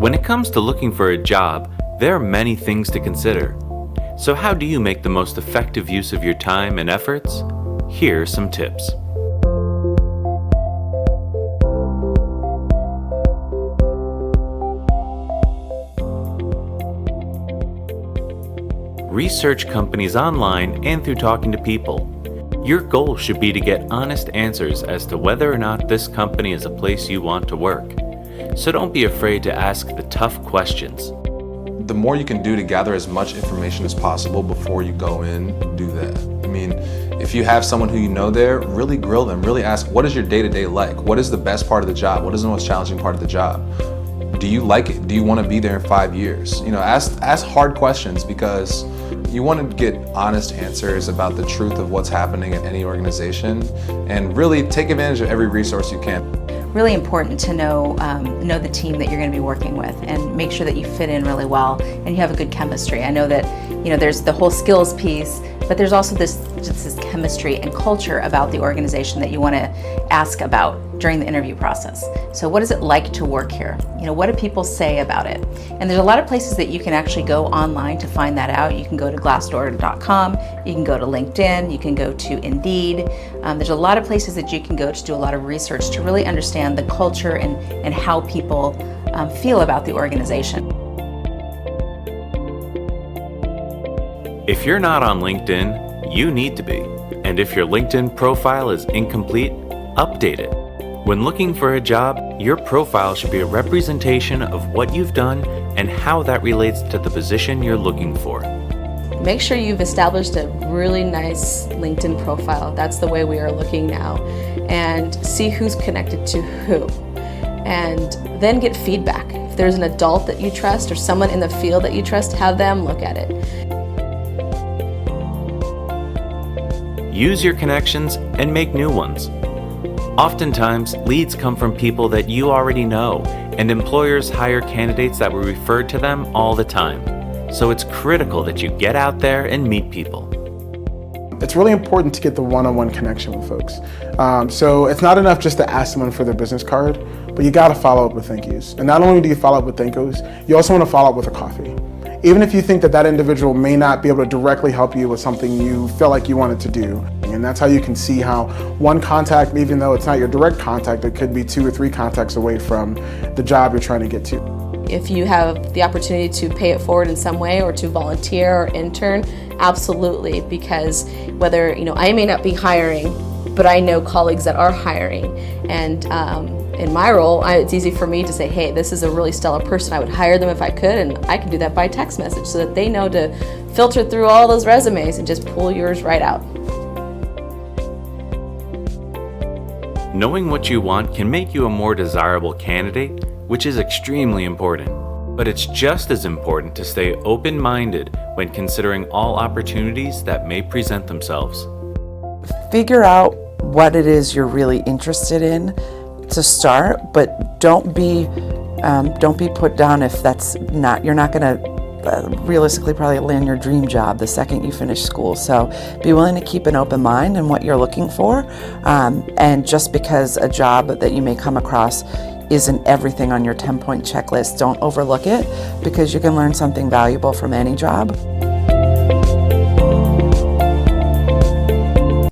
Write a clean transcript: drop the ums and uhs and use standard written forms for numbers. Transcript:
When it comes to looking for a job, there are many things to consider. So how do you make the most effective use of your time and efforts? Here are some tips. Research companies online and through talking to people. Your goal should be to get honest answers as to whether or not this company is a place you want to work. So don't be afraid to ask the tough questions. The more you can do to gather as much information as possible before you go in, do that. I mean, if you have someone who you know there, really grill them, really ask, what is your day-to-day like? What is the best part of the job? What is the most challenging part of the job? Do you like it? Do you want to be there in 5 years? Ask hard questions, because you want to get honest answers about the truth of what's happening at any organization, and really take advantage of every resource you can. Really important to know the team that you're going to be working with, and make sure that you fit in really well and you have a good chemistry. I know that there's the whole skills piece, but there's also this chemistry and culture about the organization that you want to ask about during the interview process. So what is it like to work here? What do people say about it? And there's a lot of places that you can actually go online to find that out. You can go to Glassdoor.com, you can go to LinkedIn, you can go to Indeed. There's a lot of places that you can go to do a lot of research to really understand the culture and how people feel about the organization. If you're not on LinkedIn, you need to be. And if your LinkedIn profile is incomplete, update it. When looking for a job, your profile should be a representation of what you've done and how that relates to the position you're looking for. Make sure you've established a really nice LinkedIn profile. That's the way we are looking now. And see who's connected to who. And then get feedback. If there's an adult that you trust or someone in the field that you trust, have them look at it. Use your connections and make new ones. Oftentimes, leads come from people that you already know, and employers hire candidates that were referred to them all the time. So it's critical that you get out there and meet people. It's really important to get the one-on-one connection with folks. So it's not enough just to ask someone for their business card, but you gotta follow up with thank yous. And not only do you follow up with thank yous, you also wanna follow up with a coffee. Even if you think that individual may not be able to directly help you with something you feel like you wanted to do. And that's how you can see how one contact, even though it's not your direct contact, it could be 2 or 3 contacts away from the job you're trying to get to. If you have the opportunity to pay it forward in some way or to volunteer or intern, absolutely, because whether, I may not be hiring, but I know colleagues that are hiring. And in my role, it's easy for me to say, hey, this is a really stellar person. I would hire them if I could, and I can do that by text message so that they know to filter through all those resumes and just pull yours right out. Knowing what you want can make you a more desirable candidate, which is extremely important. But it's just as important to stay open-minded when considering all opportunities that may present themselves. Figure out what it is you're really interested in to start, but don't be put down if you're not going to realistically probably land your dream job the second you finish school. So be willing to keep an open mind in what you're looking for, and just because a job that you may come across isn't everything on your 10-point checklist, don't overlook it, because you can learn something valuable from any job.